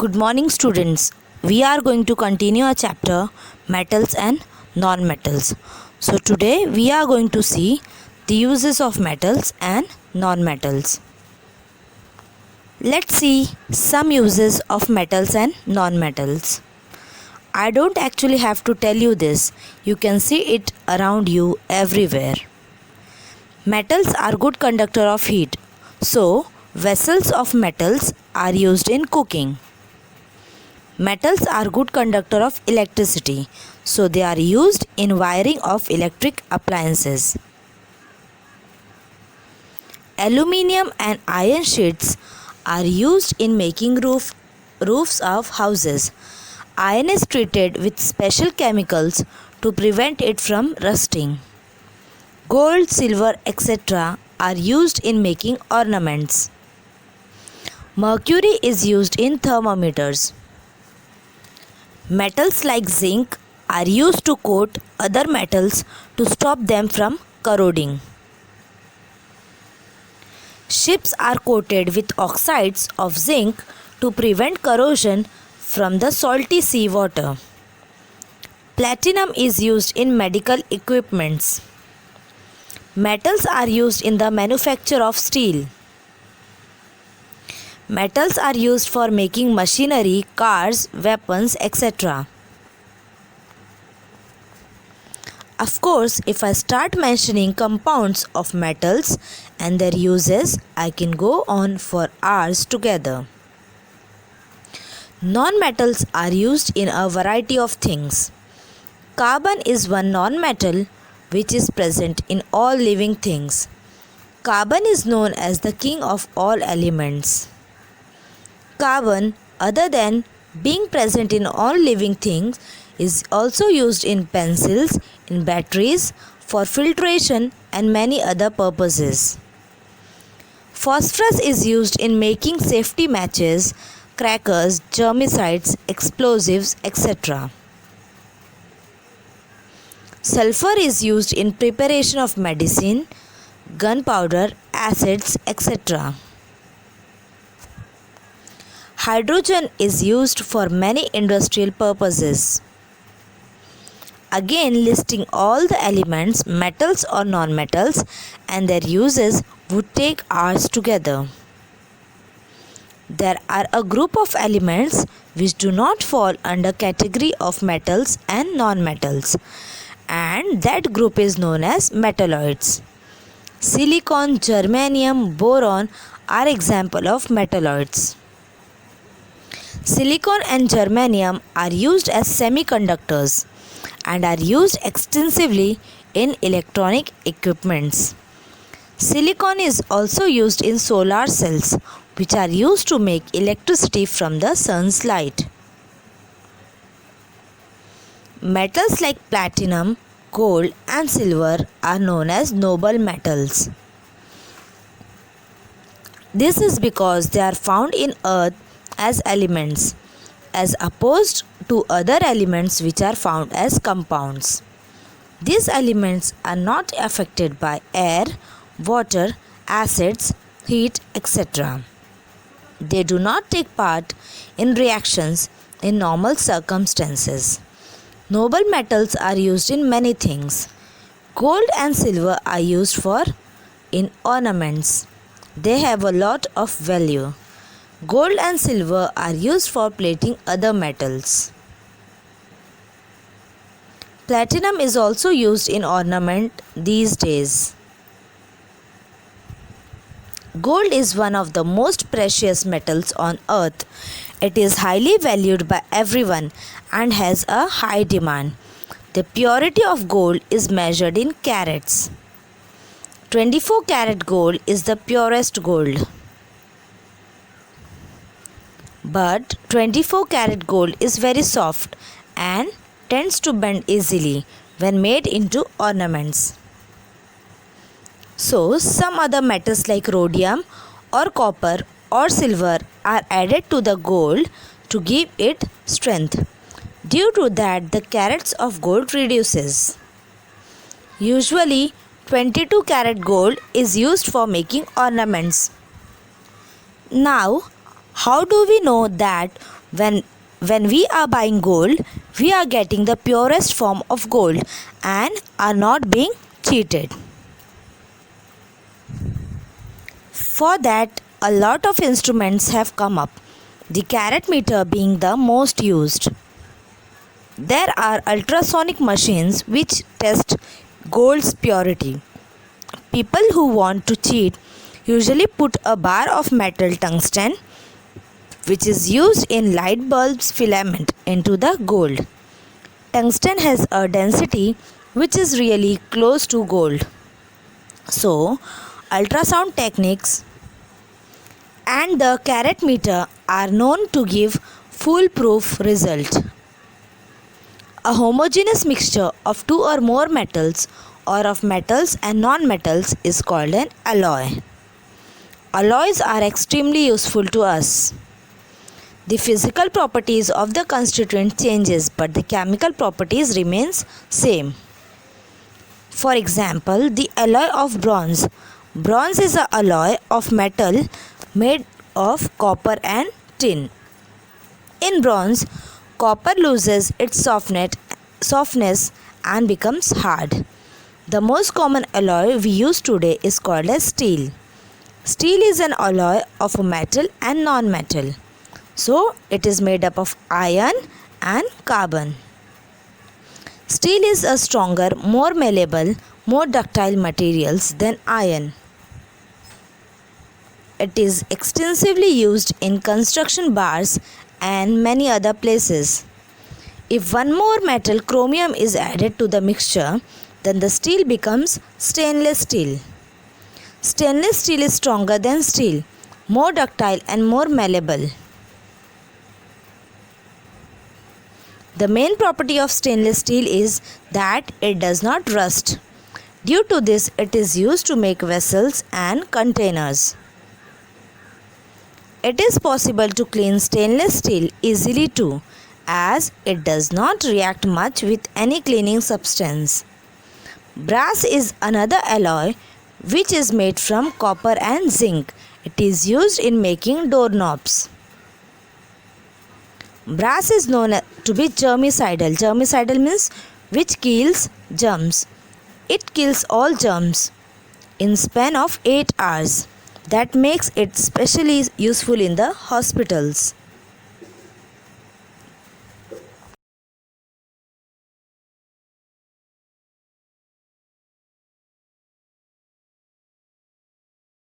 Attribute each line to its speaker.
Speaker 1: Good morning, students. We are going to continue our chapter metals and non-metals. So today we are going to see the uses of metals and non-metals. Let's see some uses of metals and non-metals. I don't actually have to tell you this. You can see it around you everywhere. Metals are good conductor of heat. So vessels of metals are used in cooking. Metals are good conductor of electricity, so they are used in wiring of electric appliances. Aluminium and iron sheets are used in making roofs of houses. Iron is treated with special chemicals to prevent it from rusting. Gold, silver, etc. are used in making ornaments. Mercury is used in thermometers. Metals like zinc are used to coat other metals to stop them from corroding. Ships are coated with oxides of zinc to prevent corrosion from the salty sea water. Platinum is used in medical equipments. Metals are used in the manufacture of steel. Metals are used for making machinery, cars, weapons, etc. Of course, if I start mentioning compounds of metals and their uses, I can go on for hours together. Non-metals are used in a variety of things. Carbon is one non-metal which is present in all living things. Carbon is known as the king of all elements. Carbon, other than being present in all living things, is also used in pencils, in batteries, for filtration and many other purposes. Phosphorus is used in making safety matches, crackers, germicides, explosives, etc. Sulfur is used in preparation of medicine, gunpowder, acids, etc. Hydrogen is used for many industrial purposes. Again, listing all the elements, metals or non-metals, and their uses would take hours together. There are a group of elements which do not fall under category of metals and non-metals, and that group is known as metalloids. Silicon, germanium, boron are examples of metalloids. Silicon and germanium are used as semiconductors and are used extensively in electronic equipments. Silicon is also used in solar cells, which are used to make electricity from the sun's light. Metals like platinum, gold, and silver are known as noble metals. This is because they are found in earth as elements, as opposed to other elements which are found as compounds. These elements are not affected by air, water, acids, heat, etc. They do not take part in reactions in normal circumstances. Noble metals are used in many things. Gold and silver are used in ornaments. They have a lot of value. Gold and silver are used for plating other metals. Platinum is also used in ornament these days. Gold is one of the most precious metals on earth. It is highly valued by everyone and has a high demand. The purity of gold is measured in carats. 24 karat gold is the purest gold. But 24 karat gold is very soft and tends to bend easily when made into ornaments. So, some other metals like rhodium or copper or silver are added to the gold to give it strength. Due to that, the carats of gold reduces. Usually, 22 karat gold is used for making ornaments. Now, how do we know that When when we are buying gold, we are getting the purest form of gold and are not being cheated. For that, a lot of instruments have come up, the carat meter being the most used. There are ultrasonic machines which test gold's purity. People who want to cheat usually put a bar of metal tungsten, which is used in light bulbs filament, into the gold. Tungsten has a density which is really close to gold. So, ultrasound techniques and the carat meter are known to give foolproof result. A homogeneous mixture of two or more metals or of metals and non-metals is called an alloy. Alloys are extremely useful to us. The physical properties of the constituent changes but the chemical properties remains same. For example, the alloy of bronze. Bronze is an alloy of metal made of copper and tin. In bronze, copper loses its softness and becomes hard. The most common alloy we use today is called as steel. Steel is an alloy of metal and non-metal. So, it is made up of iron and carbon. Steel is a stronger, more malleable, more ductile materials than iron. It is extensively used in construction bars and many other places. If one more metal, chromium, is added to the mixture, then the steel becomes stainless steel. Stainless steel is stronger than steel, more ductile and more malleable. The main property of stainless steel is that it does not rust. Due to this, it is used to make vessels and containers. It is possible to clean stainless steel easily too, as it does not react much with any cleaning substance. Brass is another alloy which is made from copper and zinc. It is used in making doorknobs. Brass is known to be germicidal. Germicidal means which kills germs. It kills all germs in span of 8 hours. That makes it specially useful in the hospitals.